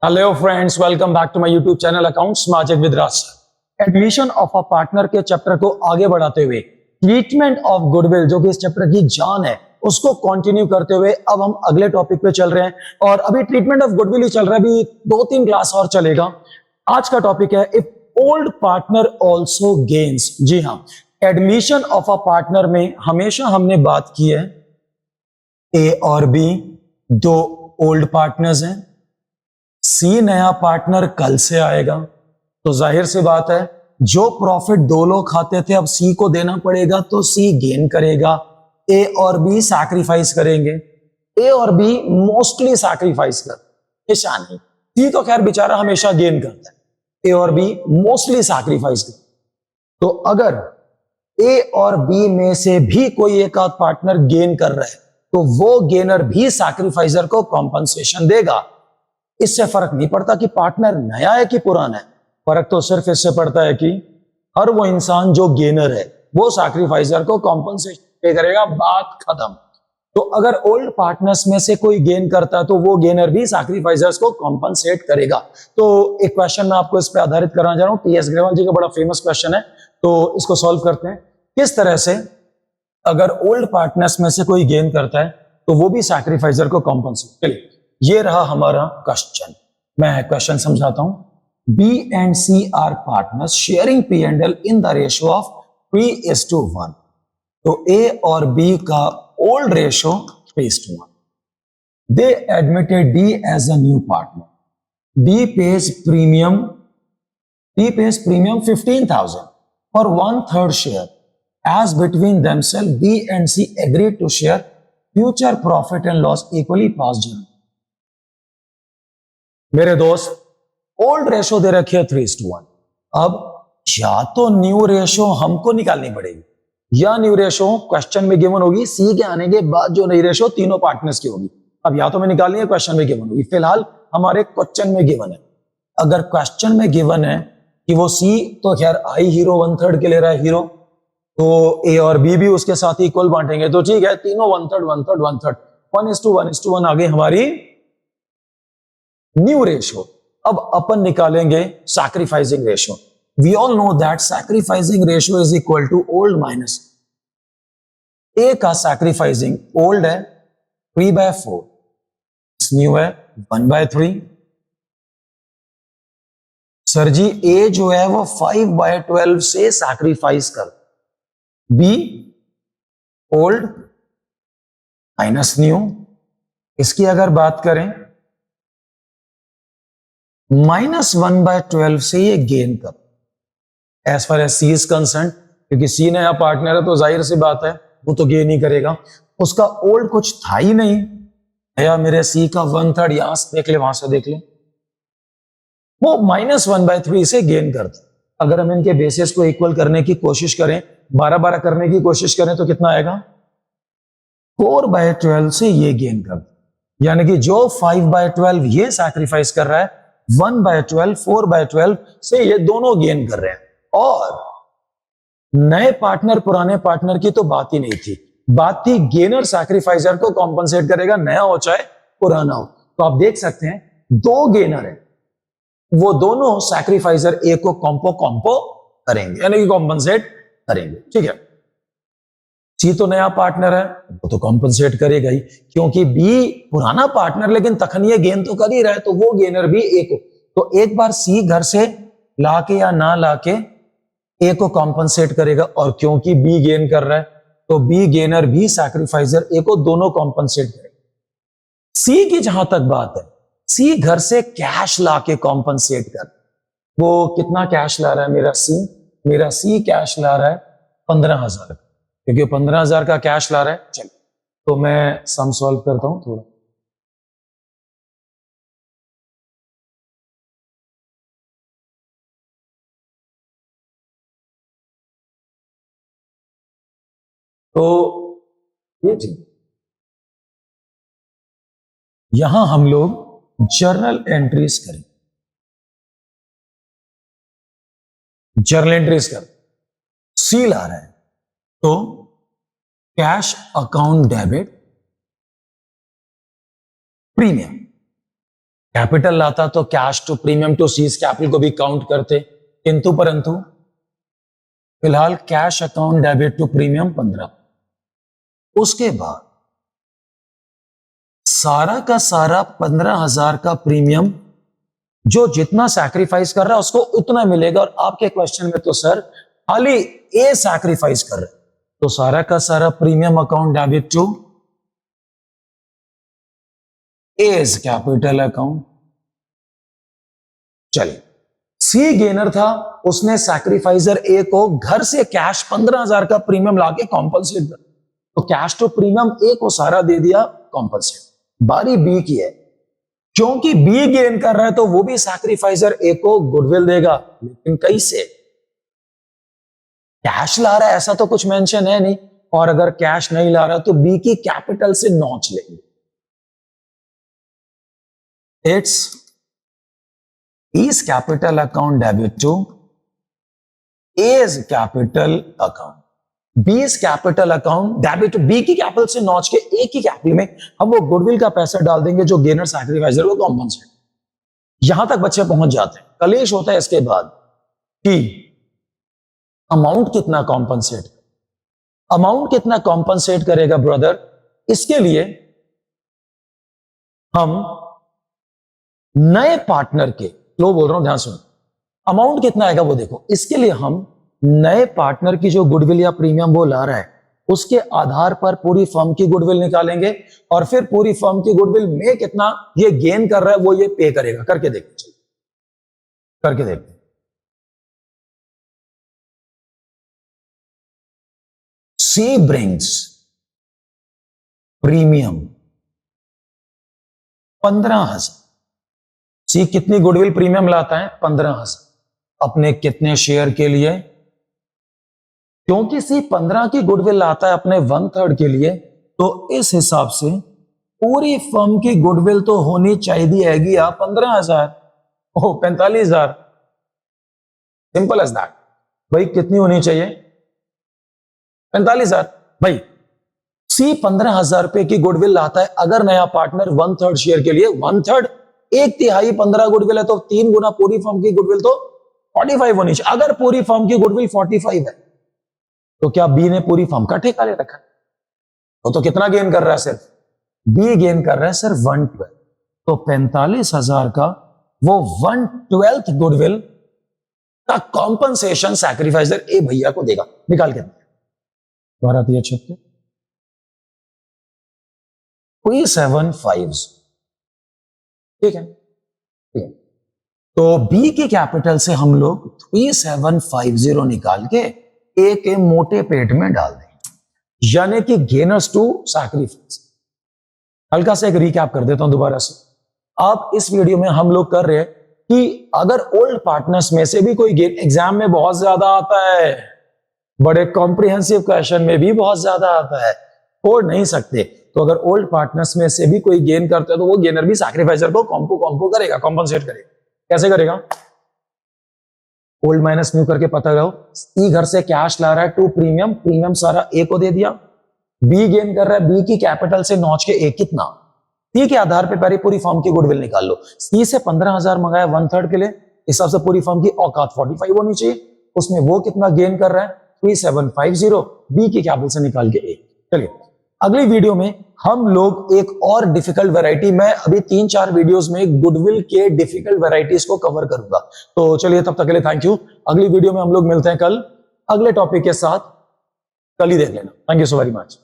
Hello friends, welcome back to my YouTube channel accounts magic with Raj sir. Admission of a partner के chapter को आगे बढ़ाते हुए treatment of goodwill, जो कि इस चैप्टर की जान है, उसको कंटिन्यू करते हुए अब हम अगले टॉपिक पे चल रहे हैं। और अभी ट्रीटमेंट ऑफ गुडविल ही चल रहा है, अभी 2-3 क्लास और चलेगा। आज का टॉपिक है if old partner also gains. जी हाँ, एडमिशन ऑफ अ पार्टनर में हमेशा हमने बात की है ए और बी दो ओल्ड पार्टनर्स हैं, सी नया पार्टनर कल से आएगा, तो जाहिर सी बात है जो प्रॉफिट दो लोग खाते थे अब सी को देना पड़ेगा, तो सी गेन करेगा। ए और बी सैक्रिफाइस करेंगे। ए और बी मोस्टली सैक्रिफाइस कर, ऐसा नहीं, सी तो खैर बेचारा हमेशा गेन करता है, ए और बी मोस्टली सैक्रिफाइस कर। तो अगर ए और बी में से भी कोई एक आध पार्टनर गेन कर रहा है तो वो गेनर भी सैक्रिफाइसर को कॉम्पनसेशन देगा। इससे फर्क नहीं पड़ता कि पार्टनर नया है कि पुराना है, फर्क तो सिर्फ इससे पड़ता है कि हर वो इंसान जो गेनर है वो सैक्रिफाइसर को कॉम्पनसेशन पे करेगा, बात खत्म। तो अगर ओल्ड पार्टनर्स में से कोई गेन करता है तो वो गेनर भी सैक्रिफाइसर्स को कॉम्पनसेट करेगा। तो एक क्वेश्चन मैं आपको इस पे आधारित कराना चाह रहा हूं, टीएस ग्रेवाल जी का बड़ा फेमस क्वेश्चन है, तो इसको सॉल्व करते हैं। किस तरह से अगर ओल्ड पार्टनर्स में से कोई गेन करता है तो वो भी सैक्रिफाइसर को कॉम्पनसेट। चलिए, ये रहा हमारा क्वेश्चन। मैं क्वेश्चन समझाता हूं। B and C are partners sharing P and L in the ratio of 3:1। तो ए और बी का old ratio 3:1। They admitted D as a new partner. D pays premium 15,000 for 1/3 share. As between themselves, B and C agreed to share future profit and loss equally passed on. मेरे दोस्त, old ratio दे रखी है 3:1। अब या तो new ratio हमको निकालनी पड़ेगी या न्यू रेशो क्वेश्चन में गिवन होगी, सी के आने के बाद जो नई रेशो तीनों पार्टनर्स की होगी। अब या तो मैं निकालनी है, क्वेश्चन में गिवन होगी। फिलहाल हमारे क्वेश्चन में गिवन है। अगर क्वेश्चन में गिवन है कि वो सी तो खैर आई हीरो 1/3 के ले रहा है हीरो, तो ए और बी भी उसके साथ इक्वल बांटेंगे, तो ठीक है, तीनों 1/3 1/3 1/3 1:1:1 आ गई हमारी न्यू रेशियो। अब अपन निकालेंगे sacrificing ratio. We all know that sacrificing ratio is equal to old minus A का सैक्रिफाइसिंग ओल्ड है 3/4, न्यू है 1/3। सर जी ए जो है वो 5/12 से सैक्रिफाइस कर, बी ओल्ड माइनस न्यू। इसकी अगर बात करें -1/12 से ये गेन कर as far as C is concerned, क्योंकि सी नया पार्टनर है तो जाहिर सी बात है वो तो गेन ही करेगा। उसका ओल्ड कुछ था ही नहीं, या मेरे सी का 1/3 यहां से देख ले वहां से देख ले, वो -1/3 से गेन करता। अगर हम इनके बेसिस को इक्वल करने की कोशिश करें, 12-12 करने की कोशिश करें, तो कितना आएगा? 4/12 से ये गेन करता। यानी कि जो 5/12 ये सैक्रिफाइस कर रहा है, 1/12 4/12 से ये दोनों गेन कर रहे हैं। और नए पार्टनर पुराने पार्टनर की तो बात ही नहीं थी, बात थी गेनर सैक्रिफाइसर को कॉम्पनसेट करेगा, नया हो चाहे पुराना हो। तो आप देख सकते हैं दो गेनर है, वो दोनों सैक्रिफाइसर ए को कॉम्पो करेंगे, यानी कि कॉम्पनसेट करेंगे। ठीक है, सी तो नया पार्टनर है, वो तो कॉम्पनसेट करेगा ही, क्योंकि बी पुराना पार्टनर लेकिन तखनीय गेन तो कर ही रहा है, तो वो गेनर भी ए को। तो एक बार सी घर से लाके या ना लाके ए को कॉम्पनसेट करेगा, और क्योंकि बी गेन कर रहा है तो बी गेनर भी सैक्रिफाइसर ए को दोनों कॉम्पनसेट करेगा। सी की जहां तक बात है, सी घर से कैश लाके कॉम्पनसेट कर। वो कितना कैश ला रहा है मेरा सी कैश ला रहा है 15,000, क्योंकि 15,000 का कैश ला रहा है। चलिए, तो मैं सम सॉल्व करता हूं थोड़ा। तो ये जी, यहां हम लोग जर्नल एंट्रीज करें, जर्नल एंट्रीज कर। सी ला रहा है तो cash account debit premium, capital लाता तो cash to premium to C's capital को भी काउंट करते, किंतु परंतु फिलहाल cash account debit to premium 15। उसके बाद सारा का सारा 15,000 का प्रीमियम जो जितना सैक्रिफाइस कर रहा है उसको उतना मिलेगा। और आपके क्वेश्चन में तो सर खाली ए सैक्रिफाइस कर रहा है, तो सारा का सारा premium account debit to as capital account. चलिए, सी गेनर था, उसने सैक्रिफाइजर ए को घर से कैश 15,000 का प्रीमियम लाके कॉम्पनसेट कर, तो कैश टू प्रीमियम ए को सारा दे दिया कॉम्पनसेट। बारी बी की है, क्योंकि बी गेन कर रहा है तो वो भी सैक्रिफाइजर ए को गुडविल देगा, लेकिन कैसे? कैश ला रहा है ऐसा तो कुछ मेंशन है नहीं, और अगर कैश नहीं ला रहा तो बी की कैपिटल से नॉच लेंगे। It's E's capital account debit to A's capital account. B's capital account debit to B की कैपिटल से नॉच के A की कैपिटल में हम वो गुडविल का पैसा डाल देंगे जो गेनर सैक्रिफाइजर को कॉम्पनसेट। यहां तक बच्चे पहुंच जाते हैं। कलेश होता है इसके बाद कि अमाउंट कितना कॉम्पनसेट, अमाउंट कितना कॉम्पनसेट करेगा ब्रदर। इसके लिए हम नए पार्टनर के, लो बोल रहा हूं ध्यान सुनो, अमाउंट कितना आएगा वो देखो। इसके लिए हम नए पार्टनर की जो गुडविल या प्रीमियम वो ला रहा है उसके आधार पर पूरी फर्म की गुडविल निकालेंगे, और फिर पूरी फर्म की गुडविल में कितना ये गेन कर रहा है वो ये पे करेगा। करके देखते, करके देखते। सी ब्रिंग्स प्रीमियम 15,000। सी कितनी गुडविल प्रीमियम लाता है? 15,000। अपने कितने शेयर के लिए? क्योंकि सी 15 की गुडविल लाता है अपने 1/3 के लिए, तो इस हिसाब से पूरी फर्म की गुडविल तो होनी चाहिए 15,000, ओह 45,000। Simple as that. भाई कितनी होनी चाहिए? 45,000। भाई सी 15,000 रुपए की गुडविल लाता है, अगर नया पार्टनर 1/3 शेयर के लिए, 1/3 1/3 15 गुडविल है तो 3 गुना पूरी फर्म की गुडविल तो 45 होनी चाहिए। अगर पूरी फर्म की गुडविल 45 है तो क्या बी ने पूरी फर्म का ठेका ले रखा है? तो कितना गेन कर रहा है? सिर्फ बी गेन कर रहा है सिर्फ 1/12। तो 45,000 का वो 1/12 गुडविल का कॉम्पनसेशन सैक्रिफाइजर ए भैया को देगा। निकाल के द्वारा दिया 375। ठीक है, तो बी की कैपिटल से हम लोग 3750 निकाल के ए के मोटे पेट में डाल देंगे, यानी कि गेनर्स टू सैक्रिफाइस। हल्का सा एक रिकैप कर देता हूं दोबारा से। अब इस वीडियो में हम लोग कर रहे हैं कि अगर ओल्ड पार्टनर्स में से भी कोई गेन, एग्जाम में बहुत ज्यादा आता है, बड़े कॉम्प्रिहेंसिव क्वेश्चन में भी बहुत ज्यादा आता है, छोड़ नहीं सकते, तो अगर ओल्ड पार्टनर्स में से भी कोई गेन करता है तो वो गेनर भी सैक्रिफाइजर को कॉम्पो करेगा, कॉम्पनसेट करेगा। कैसे करेगा? ओल्ड माइनस न्यू करके पता लगाओ। ई घर से कैश ला रहा है टू प्रीमियम, प्रीमियम सारा ए को दे दिया। बी गेन कर रहा है, बी की कैपिटल से नॉच के ए कितना, सी के आधार पे पहले पूरी फर्म की गुडविल निकाल लो। सी से 15,000 मंगाया 1/3 के लिए, हिसाब से पूरी फर्म की औकात 45 होनी चाहिए, उसमें वो कितना गेन कर रहा है 3750, बी की कैपिटल से निकाल के ए। चलिए अगली वीडियो में हम लोग एक और डिफिकल्ट वैरायटी, मैं अभी 3-4 वीडियोस में गुडविल के डिफिकल्ट वैरायटीज को कवर करूंगा। तो चलिए तब तक के लिए थैंक यू। अगली वीडियो में हम लोग मिलते हैं कल अगले टॉपिक के साथ, कल ही देख लेना। Thank you so very much.